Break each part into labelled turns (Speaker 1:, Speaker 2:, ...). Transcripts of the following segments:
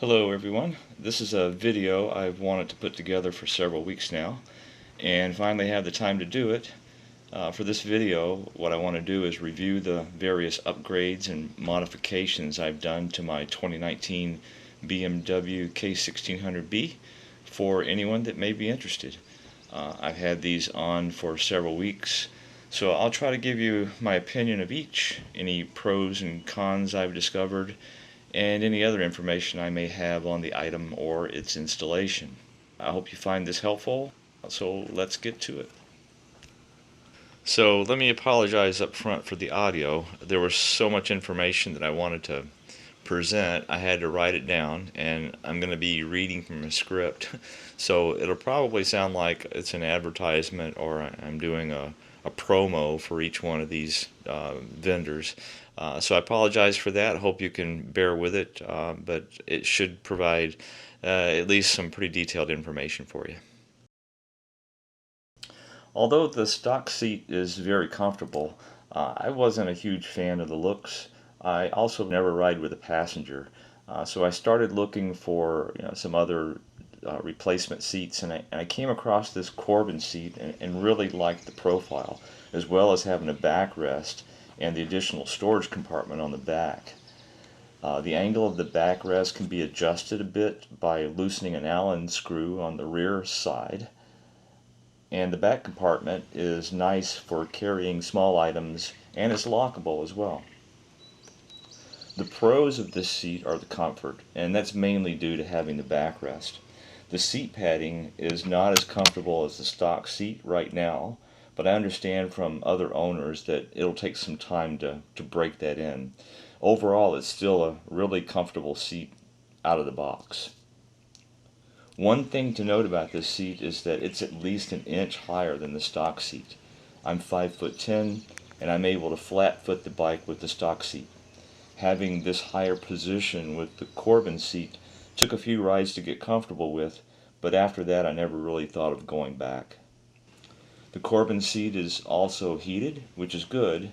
Speaker 1: Hello everyone. This is a video I've wanted to put together for several weeks now and finally have the time to do it. For this video, what I want to do is review the various upgrades and modifications I've done to my 2019 BMW K1600B for anyone that may be interested. I've had these on for several weeks, so I'll try to give you my opinion of each, any pros and cons I've discovered, and any other information I may have on the item or its installation. I hope you find this helpful, so let's get to it. So let me apologize up front for the audio. There was so much information that I wanted to present, I had to write it down, and I'm going to be reading from a script. So it'll probably sound like it's an advertisement or I'm doing a promo for each one of these vendors. So I apologize for that. I hope you can bear with it, but it should provide at least some pretty detailed information for you. Although the stock seat is very comfortable, I wasn't a huge fan of the looks. I also never ride with a passenger, so I started looking for some other replacement seats, and I came across this Corbin seat and really liked the profile, as well as having a backrest and the additional storage compartment on the back. The angle of the backrest can be adjusted a bit by loosening an Allen screw on the rear side, and the back compartment is nice for carrying small items and is lockable as well. The pros of this seat are the comfort, and that's mainly due to having the backrest. The seat padding is not as comfortable as the stock seat right now, but I understand from other owners that it'll take some time to break that in. Overall, it's still a really comfortable seat out of the box. One thing to note about this seat is that it's at least an inch higher than the stock seat. I'm 5'10", and I'm able to flat foot the bike with the stock seat. Having this higher position with the Corbin seat took a few rides to get comfortable with, but after that I never really thought of going back. The Corbin seat is also heated, which is good,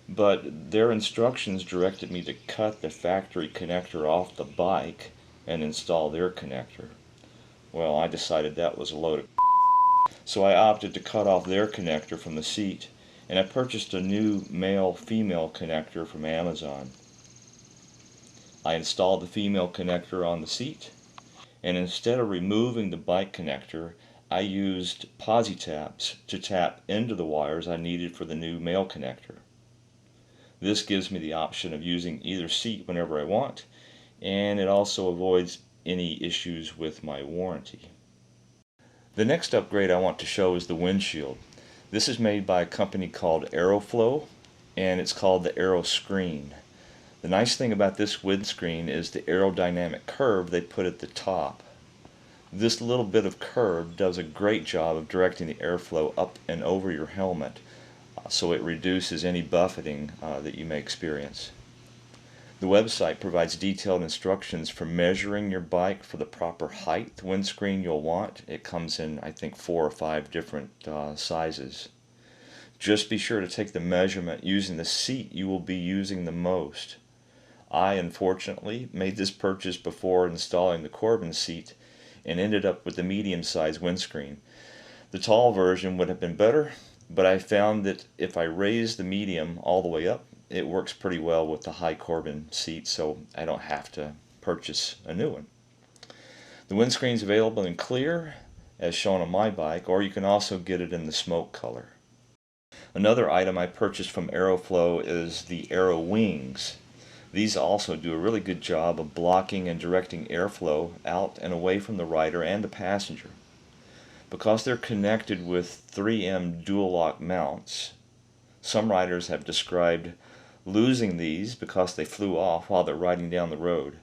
Speaker 1: but their instructions directed me to cut the factory connector off the bike and install their connector. Well, I decided that was a load of so I opted to cut off their connector from the seat, and I purchased a new male-female connector from Amazon. I installed the female connector on the seat, and instead of removing the bike connector, I used posi taps to tap into the wires I needed for the new male connector. This gives me the option of using either seat whenever I want, and it also avoids any issues with my warranty. The next upgrade I want to show is the windshield. This is made by a company called AeroFlow, and it's called the AeroScreen. The nice thing about this windscreen is the aerodynamic curve they put at the top. This little bit of curve does a great job of directing the airflow up and over your helmet, so it reduces any buffeting that you may experience. The website provides detailed instructions for measuring your bike for the proper height windscreen you'll want. It comes in, I think, 4 or 5 different sizes. Just be sure to take the measurement using the seat you will be using the most. I, unfortunately, made this purchase before installing the Corbin seat and ended up with the medium-sized windscreen. The tall version would have been better, but I found that if I raise the medium all the way up, it works pretty well with the high Corbin seat, so I don't have to purchase a new one. The windscreen is available in clear, as shown on my bike, or you can also get it in the smoke color. Another item I purchased from AeroFlow is the AeroWings. These also do a really good job of blocking and directing airflow out and away from the rider and the passenger. Because they're connected with 3M dual lock mounts, some riders have described losing these because they flew off while they're riding down the road.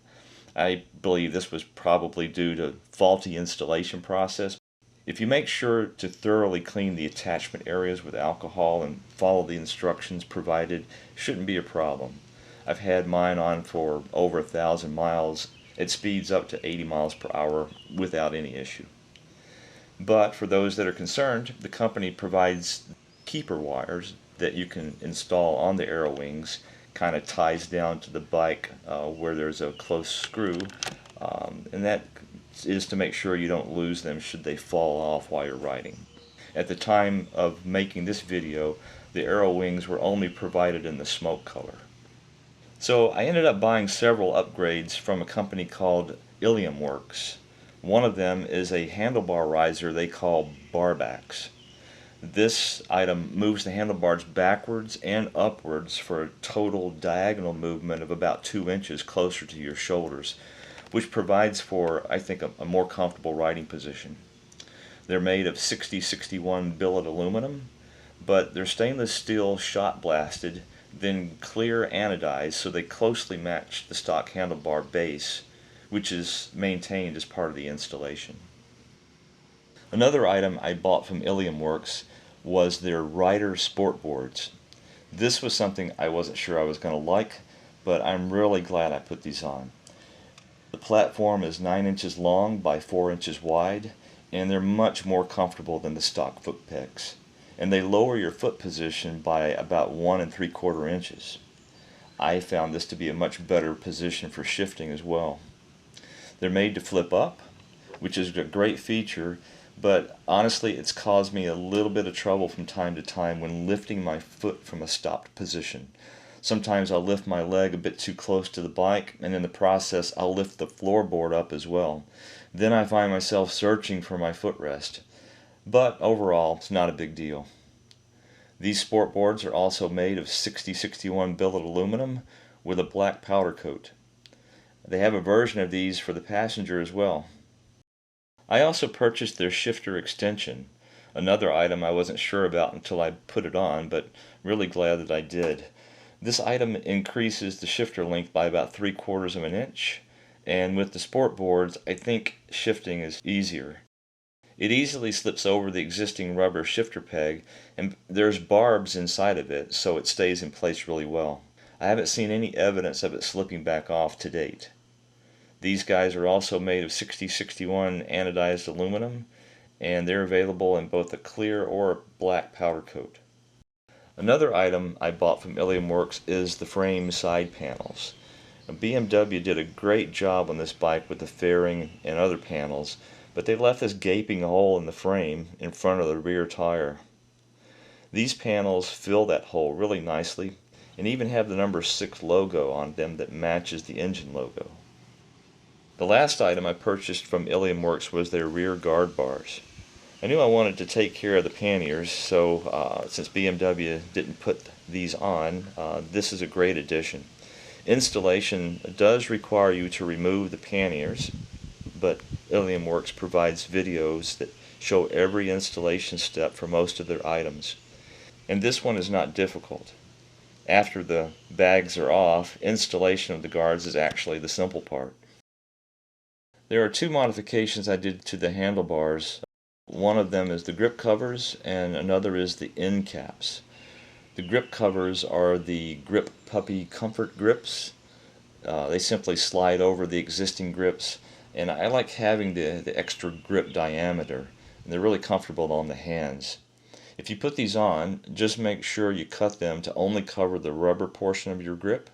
Speaker 1: I believe this was probably due to faulty installation process. If you make sure to thoroughly clean the attachment areas with alcohol and follow the instructions provided, it shouldn't be a problem. I've had mine on for over 1,000 miles. It speeds up to 80 miles per hour without any issue. But for those that are concerned, the company provides keeper wires that you can install on the AeroWings. Kind of ties down to the bike where there's a close screw and that is to make sure you don't lose them should they fall off while you're riding. At the time of making this video, the AeroWings were only provided in the smoke color. So I ended up buying several upgrades from a company called Ilium Works. One of them is a handlebar riser they call barbacks. This item moves the handlebars backwards and upwards for a total diagonal movement of about 2 inches closer to your shoulders, which provides for, I think, a more comfortable riding position. They're made of 6061 billet aluminum, but they're stainless steel shot blasted, then clear anodized, so they closely match the stock handlebar base, which is maintained as part of the installation. Another item I bought from Ilium Works was their Rider Sportboards. This was something I wasn't sure I was going to like, but I'm really glad I put these on. The platform is 9 inches long by 4 inches wide, and they're much more comfortable than the stock foot pegs. And they lower your foot position by about 1 3/4 inches. I found this to be a much better position for shifting as well. They're made to flip up, which is a great feature, but honestly it's caused me a little bit of trouble from time to time when lifting my foot from a stopped position. Sometimes I'll lift my leg a bit too close to the bike, and in the process I'll lift the floorboard up as well. Then I find myself searching for my footrest. But overall, it's not a big deal. These sport boards are also made of 6061 billet aluminum with a black powder coat. They have a version of these for the passenger as well. I also purchased their shifter extension, another item I wasn't sure about until I put it on, but really glad that I did. This item increases the shifter length by about 3/4 of an inch, and with the sport boards I think shifting is easier. It easily slips over the existing rubber shifter peg, and there's barbs inside of it, so it stays in place really well. I haven't seen any evidence of it slipping back off to date. These guys are also made of 6061 anodized aluminum, and they're available in both a clear or a black powder coat. Another item I bought from Ilium Works is the frame side panels. BMW did a great job on this bike with the fairing and other panels, but they left this gaping hole in the frame in front of the rear tire. These panels fill that hole really nicely and even have the number 6 logo on them that matches the engine logo. The last item I purchased from Ilium Works was their rear guard bars. I knew I wanted to take care of the panniers, so since BMW didn't put these on, this is a great addition. Installation does require you to remove the panniers, but Ilium Works provides videos that show every installation step for most of their items. And this one is not difficult. After the bags are off, installation of the guards is actually the simple part. There are 2 modifications I did to the handlebars. One of them is the grip covers and another is the end caps. The grip covers are the Grip Puppy Comfort grips. They simply slide over the existing grips, and I like having the extra grip diameter, and they're really comfortable on the hands. If you put these on, just make sure you cut them to only cover the rubber portion of your grip.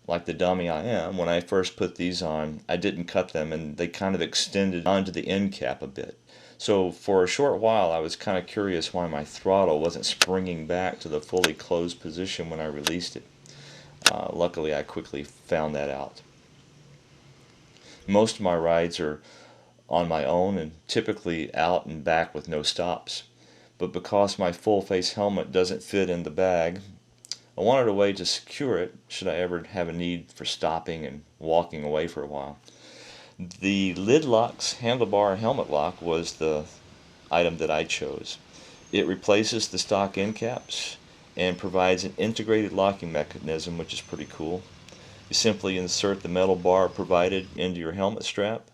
Speaker 1: Like the dummy I am, when I first put these on, I didn't cut them and they kind of extended onto the end cap a bit. So for a short while I was kind of curious why my throttle wasn't springing back to the fully closed position when I released it. Luckily I quickly found that out. Most of my rides are on my own and typically out and back with no stops. But because my full face helmet doesn't fit in the bag, I wanted a way to secure it should I ever have a need for stopping and walking away for a while. The LidLox handlebar helmet lock was the item that I chose. It replaces the stock end caps and provides an integrated locking mechanism, which is pretty cool. You simply insert the metal bar provided into your helmet strap,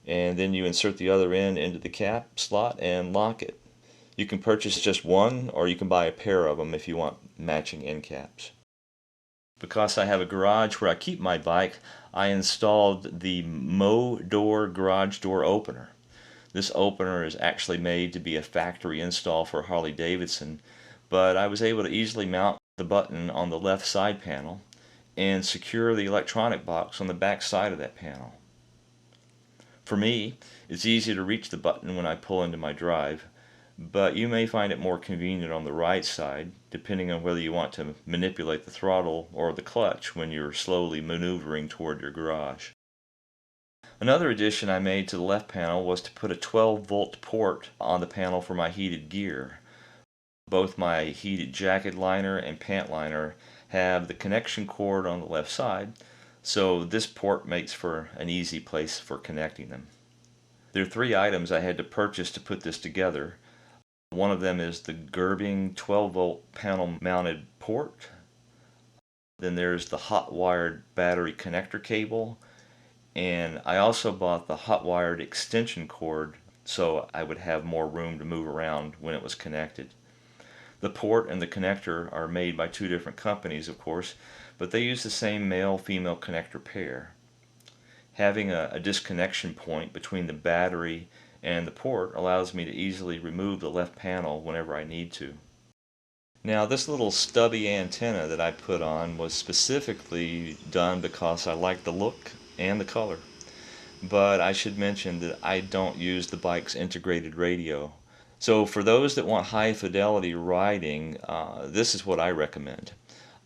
Speaker 1: and then you insert the other end into the cap slot and lock it. You can purchase just one, or you can buy a pair of them if you want matching end caps. Because I have a garage where I keep my bike, I installed the MoDoor garage door opener. This opener is actually made to be a factory install for Harley-Davidson, but I was able to easily mount the button on the left side panel and secure the electronic box on the back side of that panel. For me, it's easy to reach the button when I pull into my drive, but you may find it more convenient on the right side, depending on whether you want to manipulate the throttle or the clutch when you're slowly maneuvering toward your garage. Another addition I made to the left panel was to put a 12-volt port on the panel for my heated gear. Both my heated jacket liner and pant liner have the connection cord on the left side, so this port makes for an easy place for connecting them. There are 3 items I had to purchase to put this together. One of them is the Corbin 12-volt panel mounted port. Then there's the hot wired battery connector cable, and I also bought the hot wired extension cord so I would have more room to move around when it was connected. The port and the connector are made by 2 different companies, of course, but they use the same male-female connector pair. Having a disconnection point between the battery and the port allows me to easily remove the left panel whenever I need to. Now, this little stubby antenna that I put on was specifically done because I like the look and the color. But I should mention that I don't use the bike's integrated radio. So for those that want high fidelity riding, this is what I recommend.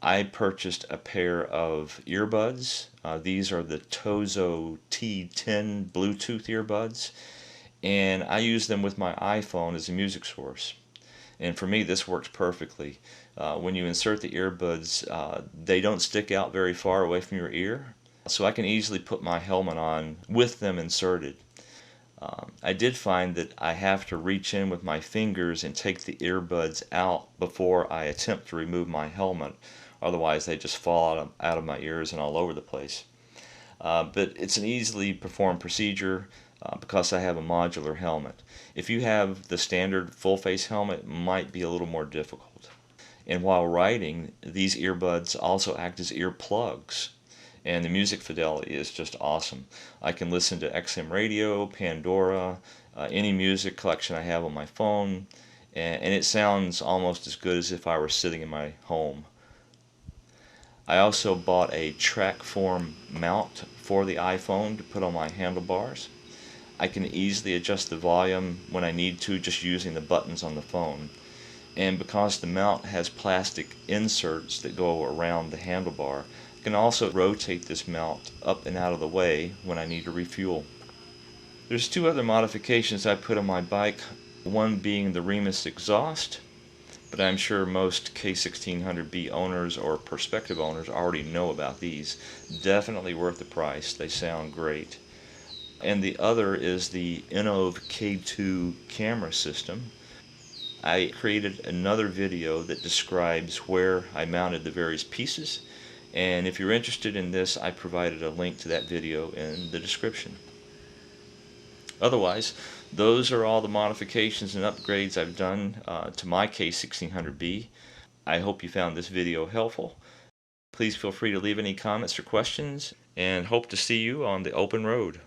Speaker 1: I purchased a pair of earbuds. These are the Tozo T10 Bluetooth earbuds, and I use them with my iPhone as a music source. And for me, this works perfectly. When you insert the earbuds, they don't stick out very far away from your ear, so I can easily put my helmet on with them inserted. I did find that I have to reach in with my fingers and take the earbuds out before I attempt to remove my helmet. Otherwise, they just fall out of my ears and all over the place. But it's an easily performed procedure because I have a modular helmet. If you have the standard full face helmet, it might be a little more difficult. And while riding, these earbuds also act as ear plugs. And the music fidelity is just awesome. I can listen to XM radio, Pandora, any music collection I have on my phone, and it sounds almost as good as if I were sitting in my home. I also bought a TrackForm mount for the iPhone to put on my handlebars. I can easily adjust the volume when I need to just using the buttons on the phone. And because the mount has plastic inserts that go around the handlebar, I can also rotate this mount up and out of the way when I need to refuel. There's 2 other modifications I put on my bike, one being the Remus exhaust, but I'm sure most K1600B owners or prospective owners already know about these. Definitely worth the price, they sound great. And the other is the Innovv K2 camera system. I created another video that describes where I mounted the various pieces, and if you're interested in this, I provided a link to that video in the description. Otherwise, those are all the modifications and upgrades I've done to my K1600B. I hope you found this video helpful. Please feel free to leave any comments or questions, and hope to see you on the open road.